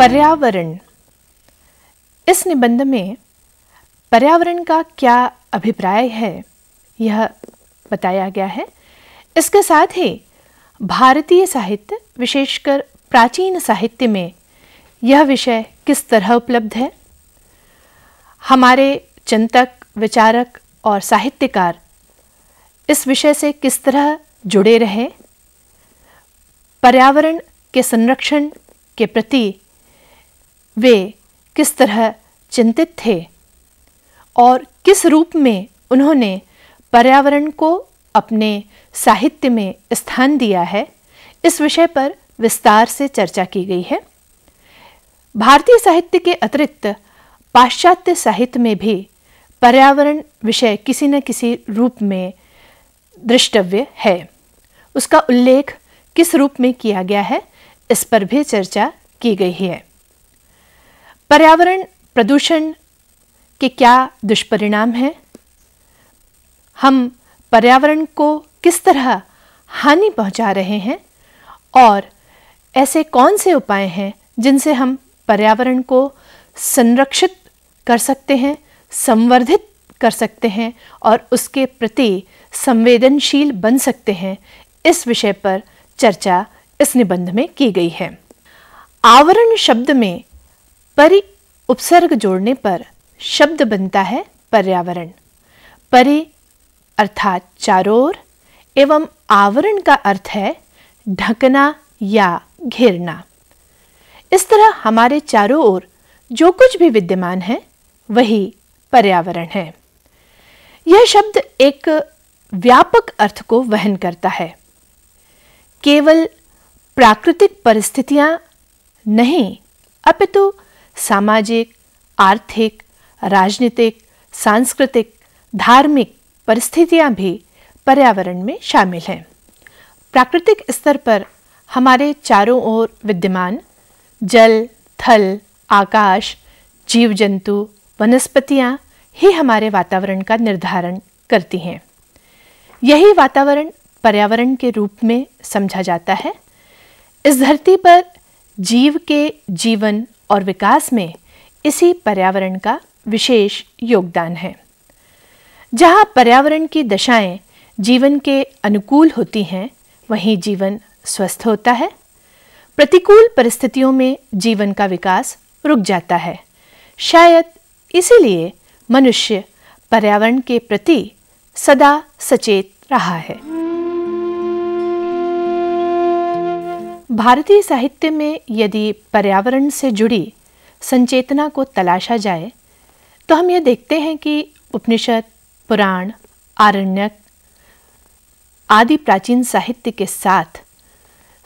पर्यावरण। इस निबंध में पर्यावरण का क्या अभिप्राय है यह बताया गया है। इसके साथ ही भारतीय साहित्य, विशेषकर प्राचीन साहित्य में यह विषय किस तरह उपलब्ध है, हमारे चिंतक, विचारक और साहित्यकार इस विषय से किस तरह जुड़े रहे, पर्यावरण के संरक्षण के प्रति वे किस तरह चिंतित थे और किस रूप में उन्होंने पर्यावरण को अपने साहित्य में स्थान दिया है, इस विषय पर विस्तार से चर्चा की गई है। भारतीय साहित्य के अतिरिक्त पाश्चात्य साहित्य में भी पर्यावरण विषय किसी न किसी रूप में दृष्टव्य है। उसका उल्लेख किस रूप में किया गया है, इस पर भी चर्चा की गई है। पर्यावरण प्रदूषण के क्या दुष्परिणाम हैं, हम पर्यावरण को किस तरह हानि पहुंचा रहे हैं और ऐसे कौन से उपाय हैं जिनसे हम पर्यावरण को संरक्षित कर सकते हैं, संवर्धित कर सकते हैं और उसके प्रति संवेदनशील बन सकते हैं, इस विषय पर चर्चा इस निबंध में की गई है। आवरण शब्द में परि उपसर्ग जोड़ने पर शब्द बनता है पर्यावरण। परि अर्थात चारों ओर एवं आवरण का अर्थ है ढकना या घेरना। इस तरह हमारे चारों ओर जो कुछ भी विद्यमान है वही पर्यावरण है। यह शब्द एक व्यापक अर्थ को वहन करता है। केवल प्राकृतिक परिस्थितियां नहीं, अपितु सामाजिक, आर्थिक, राजनीतिक, सांस्कृतिक, धार्मिक परिस्थितियां भी पर्यावरण में शामिल हैं। प्राकृतिक स्तर पर हमारे चारों ओर विद्यमान जल, थल, आकाश, जीव जंतु, वनस्पतियां ही हमारे वातावरण का निर्धारण करती हैं। यही वातावरण पर्यावरण के रूप में समझा जाता है। इस धरती पर जीव के जीवन और विकास में इसी पर्यावरण का विशेष योगदान है। जहाँ पर्यावरण की दशाएं जीवन के अनुकूल होती हैं, वहीं जीवन स्वस्थ होता है। प्रतिकूल परिस्थितियों में जीवन का विकास रुक जाता है। शायद इसीलिए मनुष्य पर्यावरण के प्रति सदा सचेत रहा है। भारतीय साहित्य में यदि पर्यावरण से जुड़ी संचेतना को तलाशा जाए तो हम यह देखते हैं कि उपनिषद, पुराण, आरण्यक आदि प्राचीन साहित्य के साथ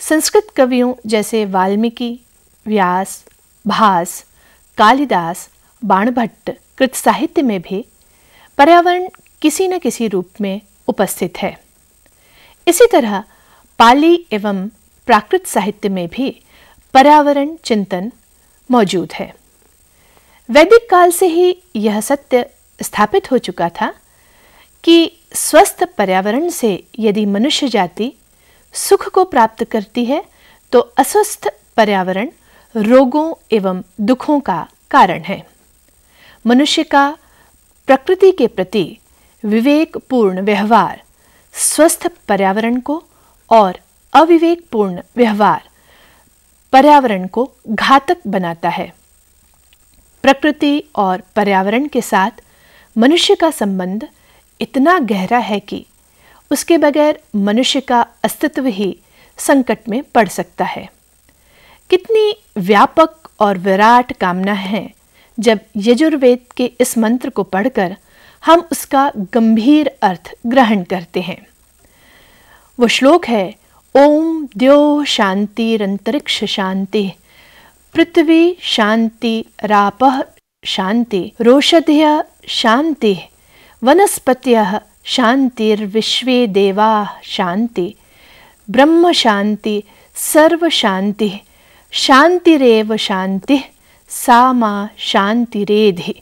संस्कृत कवियों जैसे वाल्मीकि, व्यास, भास, कालिदास, बाणभट्ट कृत साहित्य में भी पर्यावरण किसी न किसी रूप में उपस्थित है। इसी तरह पाली एवं प्राकृत साहित्य में भी पर्यावरण चिंतन मौजूद है। वैदिक काल से ही यह सत्य स्थापित हो चुका था कि स्वस्थ पर्यावरण से यदि मनुष्य जाति सुख को प्राप्त करती है तो अस्वस्थ पर्यावरण रोगों एवं दुखों का कारण है। मनुष्य का प्रकृति के प्रति विवेकपूर्ण व्यवहार स्वस्थ पर्यावरण को और अविवेकपूर्ण व्यवहार पर्यावरण को घातक बनाता है। प्रकृति और पर्यावरण के साथ मनुष्य का संबंध इतना गहरा है कि उसके बगैर मनुष्य का अस्तित्व ही संकट में पड़ सकता है। कितनी व्यापक और विराट कामना है जब यजुर्वेद के इस मंत्र को पढ़कर हम उसका गंभीर अर्थ ग्रहण करते हैं। वो श्लोक है, ओम द्यो शांतिरंतरिक्ष शांति, पृथ्वी शांति, रापः शांति, रोषधयः शांति, वनस्पतयः शांतिर्विश्वे देवाः शांति, ब्रह्म शांति, सर्व शांति, शांतिरेव शांति, सा मा शांतिरेधि।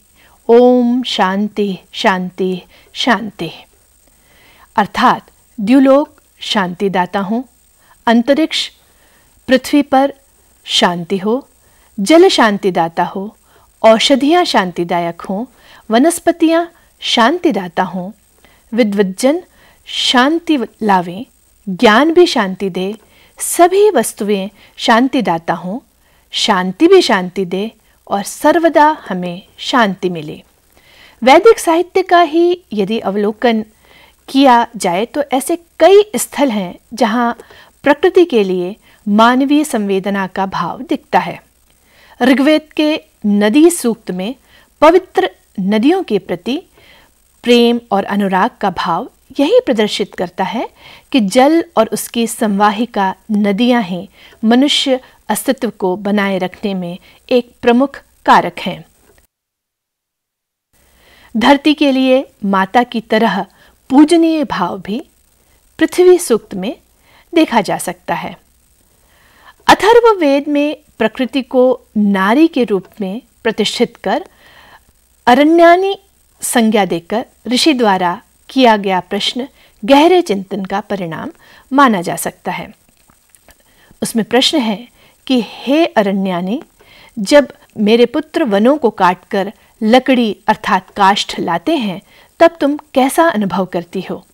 ओम शांति शांति शांति। अर्थात द्युलोक शांतिदाता हूँ, अंतरिक्ष पृथ्वी पर शांति हो, जल शांतिदाता हो, औषधियाँ शांतिदायक हों, वनस्पतियाँ शांतिदाता हों, विद्वज्जन शांति लावें, ज्ञान भी शांति दे, सभी वस्तुएं शांतिदाता हों, शांति भी शांति दे और सर्वदा हमें शांति मिले। वैदिक साहित्य का ही यदि अवलोकन किया जाए तो ऐसे कई स्थल हैं जहां प्रकृति के लिए मानवीय संवेदना का भाव दिखता है। ऋग्वेद के नदी सूक्त में पवित्र नदियों के प्रति प्रेम और अनुराग का भाव यही प्रदर्शित करता है कि जल और उसकी संवाहिका नदियां ही मनुष्य अस्तित्व को बनाए रखने में एक प्रमुख कारक हैं। धरती के लिए माता की तरह पूजनीय भाव भी पृथ्वी सूक्त में देखा जा सकता है। अथर्ववेद में प्रकृति को नारी के रूप में प्रतिष्ठित कर अरण्यानी संज्ञा देकर ऋषि द्वारा किया गया प्रश्न गहरे चिंतन का परिणाम माना जा सकता है। उसमें प्रश्न है कि हे अरण्यानी, जब मेरे पुत्र वनों को काटकर लकड़ी अर्थात काष्ठ लाते हैं तब तुम कैसा अनुभव करती हो?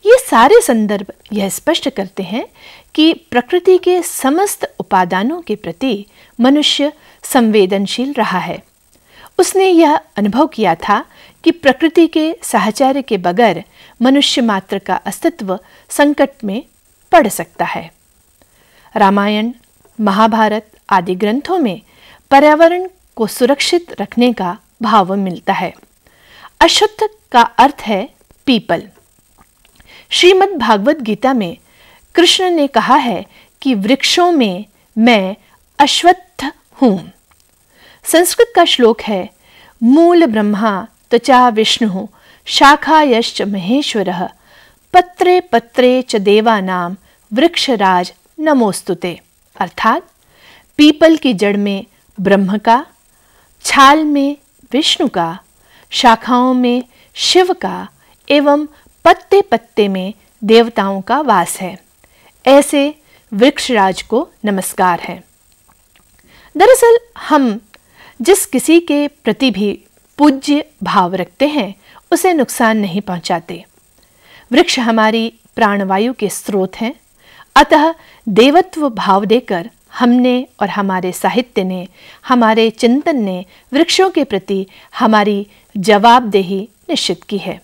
ये सारे संदर्भ यह स्पष्ट करते हैं कि प्रकृति के समस्त उपादानों के प्रति मनुष्य संवेदनशील रहा है। उसने यह अनुभव किया था कि प्रकृति के साहचर्य के बगैर मनुष्य मात्र का अस्तित्व संकट में पड़ सकता है। रामायण, महाभारत आदि ग्रंथों में पर्यावरण को सुरक्षित रखने का भाव मिलता है। अश्वत्थ का अर्थ है पीपल। श्रीमद् भागवत गीता में कृष्ण ने कहा है कि वृक्षों में मैं अश्वत्थ हूं। संस्कृत का श्लोक है, मूल ब्रह्मा त्वचा विष्णु शाखायश्च महेश्वरः पत्रे पत्रे च देवानां वृक्षराज नमोस्तुते। अर्थात पीपल की जड़ में ब्रह्म का, छाल में विष्णु का, शाखाओं में शिव का एवं पत्ते पत्ते में देवताओं का वास है। ऐसे वृक्षराज को नमस्कार है। दरअसल हम जिस किसी के प्रति भी पूज्य भाव रखते हैं उसे नुकसान नहीं पहुंचाते। वृक्ष हमारी प्राणवायु के स्रोत हैं। अतः देवत्व भाव देकर हमने और हमारे साहित्य ने, हमारे चिंतन ने वृक्षों के प्रति हमारी जवाबदेही निश्चित की है।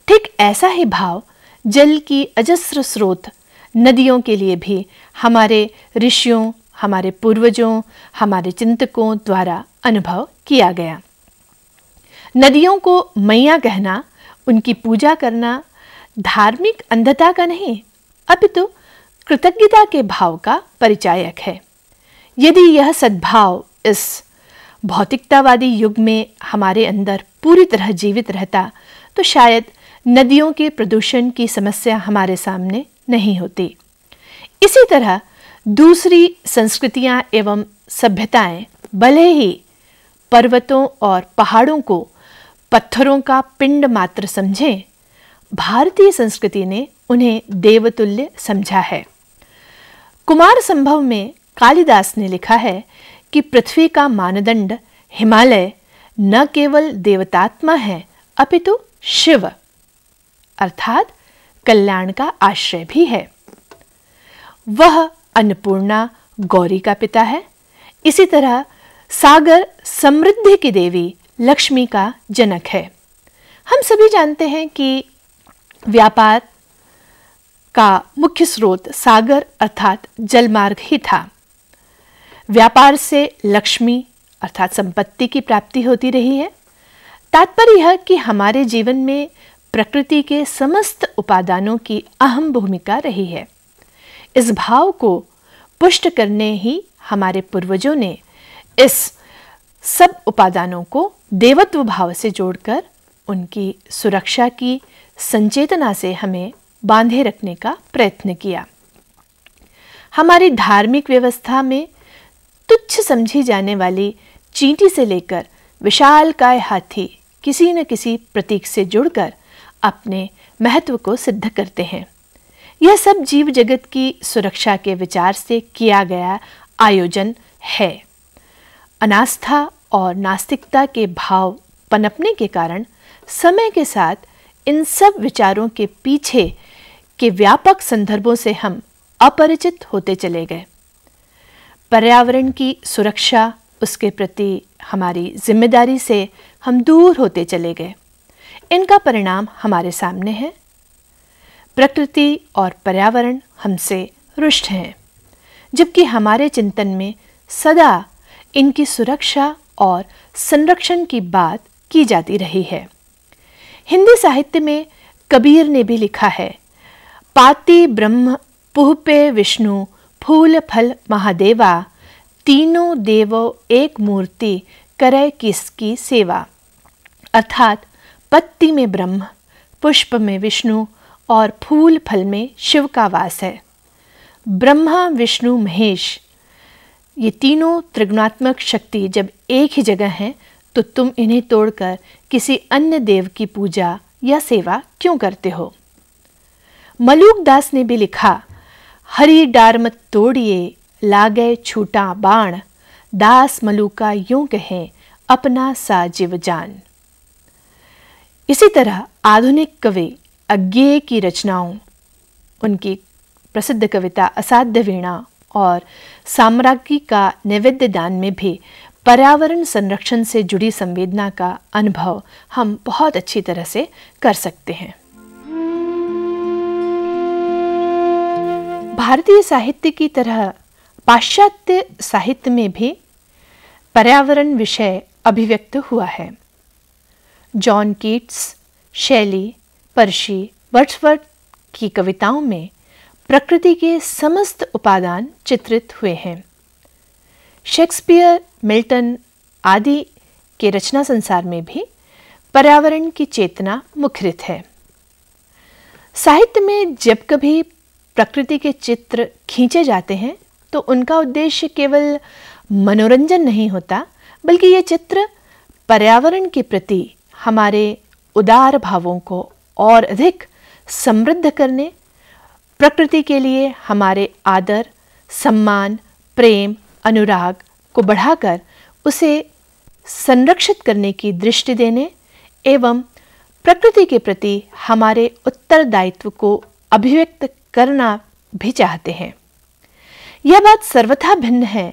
ठीक ऐसा ही भाव जल की अजस्र स्रोत नदियों के लिए भी हमारे ऋषियों, हमारे पूर्वजों, हमारे चिंतकों द्वारा अनुभव किया गया। नदियों को मैया कहना, उनकी पूजा करना धार्मिक अंधता का नहीं अपितु कृतज्ञता के भाव का परिचायक है। यदि यह सद्भाव इस भौतिकतावादी युग में हमारे अंदर पूरी तरह जीवित रहता तो शायद नदियों के प्रदूषण की समस्या हमारे सामने नहीं होती। इसी तरह दूसरी संस्कृतियां एवं सभ्यताएं भले ही पर्वतों और पहाड़ों को पत्थरों का पिंड मात्र समझें, भारतीय संस्कृति ने उन्हें देवतुल्य समझा है। कुमार संभव में कालिदास ने लिखा है कि पृथ्वी का मानदंड हिमालय न केवल देवतात्मा है अपितु शिव अर्थात कल्याण का आश्रय भी है। वह अन्नपूर्णा गौरी का पिता है। इसी तरह सागर समृद्धि की देवी लक्ष्मी का जनक है। हम सभी जानते हैं कि व्यापार का मुख्य स्रोत सागर अर्थात जलमार्ग ही था। व्यापार से लक्ष्मी अर्थात संपत्ति की प्राप्ति होती रही है। तात्पर्य यह कि हमारे जीवन में प्रकृति के समस्त उपादानों की अहम भूमिका रही है। इस भाव को पुष्ट करने ही हमारे पूर्वजों ने इस सब उपादानों को देवत्व भाव से जोड़कर उनकी सुरक्षा की संचेतना से हमें बांधे रखने का प्रयत्न किया। हमारी धार्मिक व्यवस्था में तुच्छ समझी जाने वाली चींटी से लेकर विशालकाय हाथी किसी न किसी प्रतीक से जुड़कर अपने महत्व को सिद्ध करते हैं। यह सब जीव जगत की सुरक्षा के विचार से किया गया आयोजन है। अनास्था और नास्तिकता के भाव पनपने के कारण समय के साथ इन सब विचारों के पीछे के व्यापक संदर्भों से हम अपरिचित होते चले गए। पर्यावरण की सुरक्षा, उसके प्रति हमारी जिम्मेदारी से हम दूर होते चले गए। इनका परिणाम हमारे सामने है। प्रकृति और पर्यावरण हमसे रुष्ट हैं, जबकि हमारे चिंतन में सदा इनकी सुरक्षा और संरक्षण की बात की जाती रही है। हिंदी साहित्य में कबीर ने भी लिखा है, पाति ब्रह्म पुहपे विष्णु फूल फल महादेवा, तीनों देवो एक मूर्ति करे किसकी सेवा। अर्थात पत्ती में ब्रह्म, पुष्प में विष्णु और फूल फल में शिव का वास है। ब्रह्मा विष्णु महेश, ये तीनों त्रिगुणात्मक शक्ति जब एक ही जगह हैं तो तुम इन्हें तोड़कर किसी अन्य देव की पूजा या सेवा क्यों करते हो। मलूक दास ने भी लिखा, हरि डार मत तोड़िए लागे छूटा बाण, दास मलूका यूं कहें अपना सा जीव जान। इसी तरह आधुनिक कवि अज्ञेय की रचनाओं, उनकी प्रसिद्ध कविता असाध्य वीणा और साम्राज्ञी का नैवेद्य दान में भी पर्यावरण संरक्षण से जुड़ी संवेदना का अनुभव हम बहुत अच्छी तरह से कर सकते हैं। भारतीय साहित्य की तरह पाश्चात्य साहित्य में भी पर्यावरण विषय अभिव्यक्त हुआ है। जॉन कीट्स, शैली, पर्शी, वर्ड्सवर्थ की कविताओं में प्रकृति के समस्त उपादान चित्रित हुए हैं। शेक्सपियर, मिल्टन आदि के रचना संसार में भी पर्यावरण की चेतना मुखरित है। साहित्य में जब कभी प्रकृति के चित्र खींचे जाते हैं तो उनका उद्देश्य केवल मनोरंजन नहीं होता, बल्कि ये चित्र पर्यावरण के प्रति हमारे उदार भावों को और अधिक समृद्ध करने, प्रकृति के लिए हमारे आदर, सम्मान, प्रेम, अनुराग को बढ़ाकर उसे संरक्षित करने की दृष्टि देने एवं प्रकृति के प्रति हमारे उत्तरदायित्व को अभिव्यक्त करना भी चाहते हैं। यह बात सर्वथा भिन्न है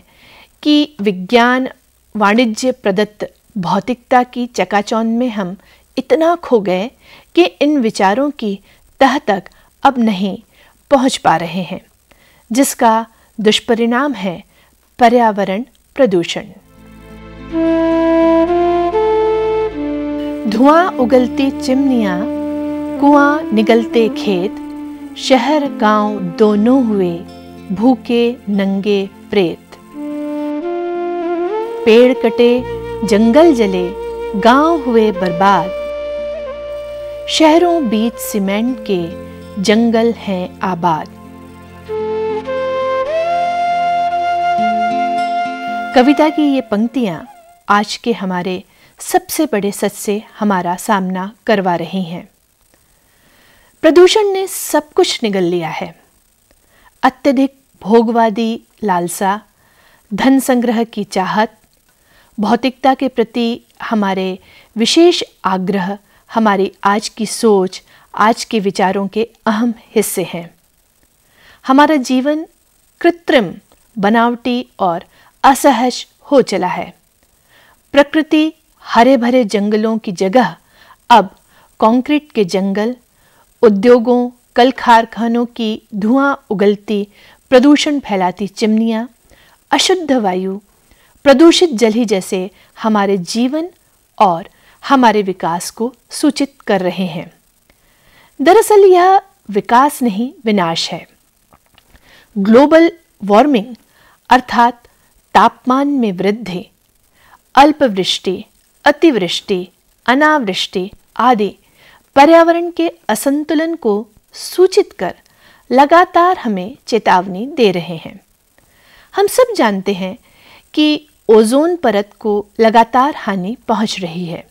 कि विज्ञान वाणिज्य प्रदत्त भौतिकता की चकाचौंध में हम इतना खो गए कि इन विचारों की तह तक अब नहीं पहुंच पा रहे हैं, जिसका दुष्परिणाम है पर्यावरण प्रदूषण। धुआं उगलती चिमनियां, कुआं निगलते खेत, शहर गांव दोनों हुए भूखे नंगे प्रेत। पेड़ कटे, जंगल जले, गांव हुए बर्बाद, शहरों बीच सीमेंट के जंगल हैं आबाद। कविता की ये पंक्तियां आज के हमारे सबसे बड़े सच से हमारा सामना करवा रही हैं। प्रदूषण ने सब कुछ निगल लिया है। अत्यधिक भोगवादी लालसा, धन संग्रह की चाहत, भौतिकता के प्रति हमारे विशेष आग्रह हमारी आज की सोच, आज के विचारों के अहम हिस्से हैं। हमारा जीवन कृत्रिम, बनावटी और असहज हो चला है। प्रकृति हरे भरे जंगलों की जगह अब कंक्रीट के जंगल, उद्योगों, कल कारखानों की धुआं उगलती, प्रदूषण फैलाती चिमनियां, अशुद्ध वायु, प्रदूषित जल ही जैसे हमारे जीवन और हमारे विकास को सूचित कर रहे हैं। दरअसल यह विकास नहीं, विनाश है। ग्लोबल वार्मिंग अर्थात तापमान में वृद्धि, अल्पवृष्टि, अतिवृष्टि, अनावृष्टि आदि पर्यावरण के असंतुलन को सूचित कर लगातार हमें चेतावनी दे रहे हैं। हम सब जानते हैं कि ओजोन परत को लगातार हानि पहुंच रही है।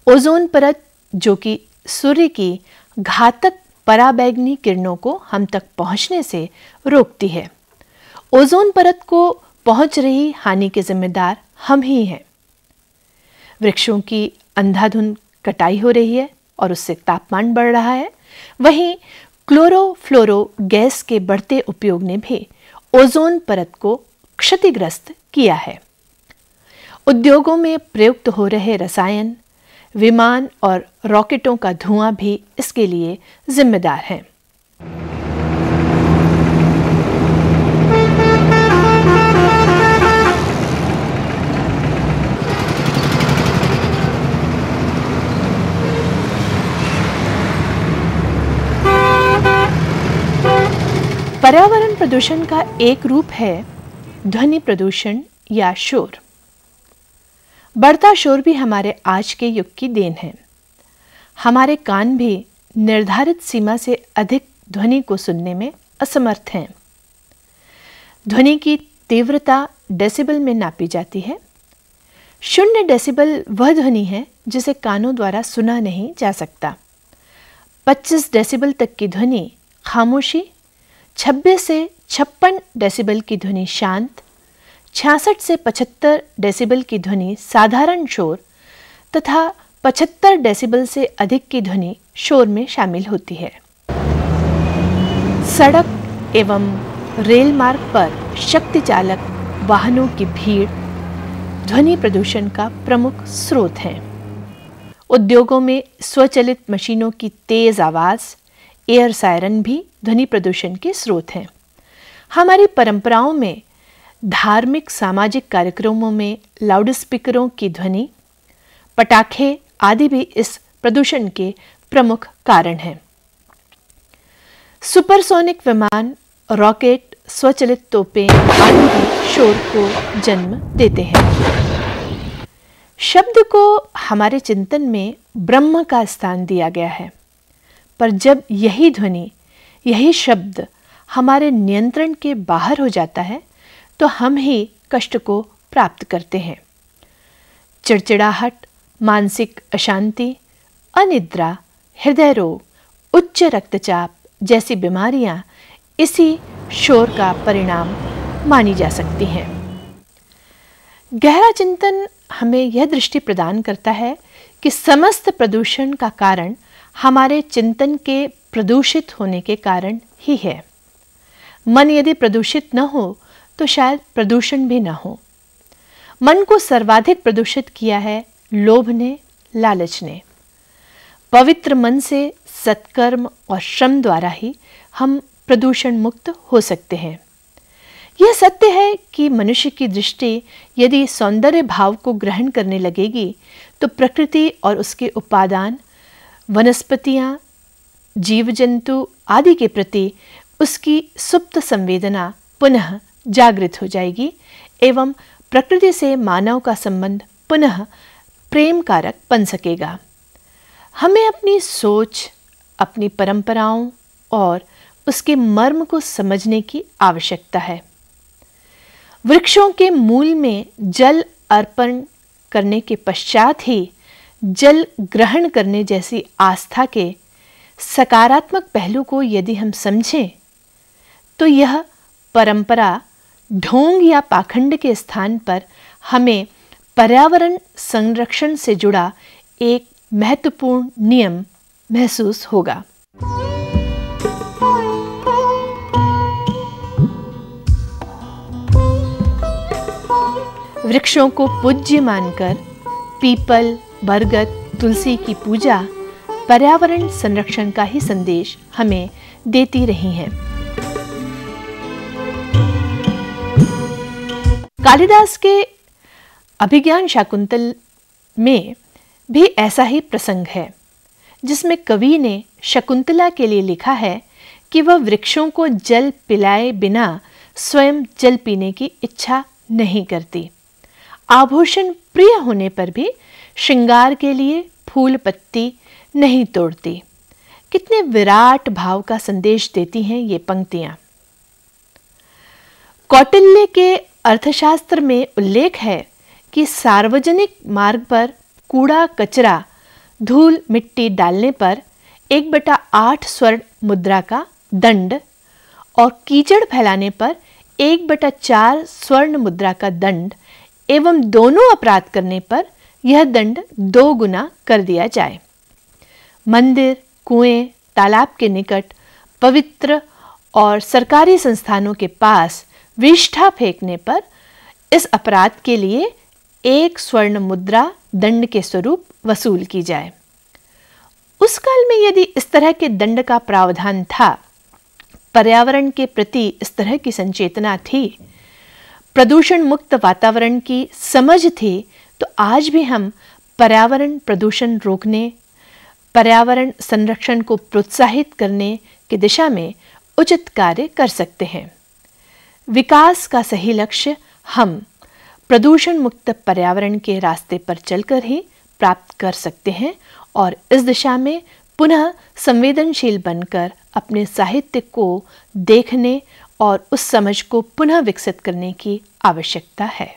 ओजोन परत जो कि सूर्य की घातक पराबैंगनी किरणों को हम तक पहुंचने से रोकती है। ओजोन परत को पहुंच रही हानि के जिम्मेदार हम ही हैं। वृक्षों की अंधाधुंध कटाई हो रही है और उससे तापमान बढ़ रहा है। वहीं क्लोरोफ्लोरो गैस के बढ़ते उपयोग ने भी ओजोन परत को क्षतिग्रस्त किया है। उद्योगों में प्रयुक्त हो रहे रसायन, विमान और रॉकेटों का धुआं भी इसके लिए जिम्मेदार हैं। पर्यावरण प्रदूषण का एक रूप है ध्वनि प्रदूषण या शोर। बढ़ता शोर भी हमारे आज के युग की देन है। हमारे कान भी निर्धारित सीमा से अधिक ध्वनि को सुनने में असमर्थ हैं। ध्वनि की तीव्रता डेसिबल में नापी जाती है। 0 डेसिबल वह ध्वनि है जिसे कानों द्वारा सुना नहीं जा सकता। 25 डेसिबल तक की ध्वनि खामोशी, 26 से 56 डेसिबल की ध्वनि शांत, 66 से 75 डेसिबल की ध्वनि साधारण शोर तथा 75 डेसिबल से अधिक की ध्वनि शोर में शामिल होती है। सड़क एवं रेल मार्ग पर शक्ति चालक वाहनों की भीड़ ध्वनि प्रदूषण का प्रमुख स्रोत है। उद्योगों में स्वचालित मशीनों की तेज आवाज, एयर सायरन भी ध्वनि प्रदूषण के स्रोत हैं। हमारी परंपराओं में धार्मिक सामाजिक कार्यक्रमों में लाउड स्पीकरों की ध्वनि, पटाखे आदि भी इस प्रदूषण के प्रमुख कारण हैं। सुपरसोनिक विमान, रॉकेट, स्वचालित तोपें आदि भी शोर को जन्म देते हैं। शब्द को हमारे चिंतन में ब्रह्म का स्थान दिया गया है, पर जब यही ध्वनि, यही शब्द हमारे नियंत्रण के बाहर हो जाता है तो हम ही कष्ट को प्राप्त करते हैं। चिड़चिड़ाहट, मानसिक अशांति, अनिद्रा, हृदय रोग, उच्च रक्तचाप जैसी बीमारियां इसी शोर का परिणाम मानी जा सकती हैं। गहरा चिंतन हमें यह दृष्टि प्रदान करता है कि समस्त प्रदूषण का कारण हमारे चिंतन के प्रदूषित होने के कारण ही है। मन यदि प्रदूषित न हो तो शायद प्रदूषण भी न हो। मन को सर्वाधिक प्रदूषित किया है लोभ ने, लालच ने। पवित्र मन से सत्कर्म और श्रम द्वारा ही हम प्रदूषण मुक्त हो सकते हैं। यह सत्य है कि मनुष्य की दृष्टि यदि सौंदर्य भाव को ग्रहण करने लगेगी तो प्रकृति और उसके उपादान, वनस्पतियां, जीव जंतु आदि के प्रति उसकी सुप्त संवेदना पुनः जागृत हो जाएगी एवं प्रकृति से मानव का संबंध पुनः प्रेम कारक बन सकेगा। हमें अपनी सोच, अपनी परंपराओं और उसके मर्म को समझने की आवश्यकता है। वृक्षों के मूल में जल अर्पण करने के पश्चात ही जल ग्रहण करने जैसी आस्था के सकारात्मक पहलू को यदि हम समझें तो यह परंपरा ढोंग या पाखंड के स्थान पर हमें पर्यावरण संरक्षण से जुड़ा एक महत्वपूर्ण नियम महसूस होगा। वृक्षों को पूज्य मानकर पीपल, बरगद, तुलसी की पूजा पर्यावरण संरक्षण का ही संदेश हमें देती रही हैं। कालिदास के अभिज्ञान शाकुंतल में भी ऐसा ही प्रसंग है, जिसमें कवि ने शकुंतला के लिए लिखा है कि वह वृक्षों को जल पिलाए बिना स्वयं जल पीने की इच्छा नहीं करती। आभूषण प्रिय होने पर भी श्रृंगार के लिए फूल पत्ती नहीं तोड़ती। कितने विराट भाव का संदेश देती हैं ये पंक्तियां। कौटिल्य के अर्थशास्त्र में उल्लेख है कि सार्वजनिक मार्ग पर कूड़ा कचरा, धूल मिट्टी डालने पर 1/8 स्वर्ण मुद्रा का दंड और कीचड़ फैलाने पर 1/4 स्वर्ण मुद्रा का दंड एवं दोनों अपराध करने पर यह दंड 2 गुना कर दिया जाए। मंदिर, कुएं, तालाब के निकट, पवित्र और सरकारी संस्थानों के पास विष्ठा फेंकने पर इस अपराध के लिए 1 स्वर्ण मुद्रा दंड के स्वरूप वसूल की जाए। उस काल में यदि इस तरह के दंड का प्रावधान था, पर्यावरण के प्रति इस तरह की संचेतना थी, प्रदूषण मुक्त वातावरण की समझ थी, तो आज भी हम पर्यावरण प्रदूषण रोकने, पर्यावरण संरक्षण को प्रोत्साहित करने की दिशा में उचित कार्य कर सकते हैं। विकास का सही लक्ष्य हम प्रदूषण मुक्त पर्यावरण के रास्ते पर चलकर ही प्राप्त कर सकते हैं और इस दिशा में पुनः संवेदनशील बनकर अपने साहित्य को देखने और उस समझ को पुनः विकसित करने की आवश्यकता है।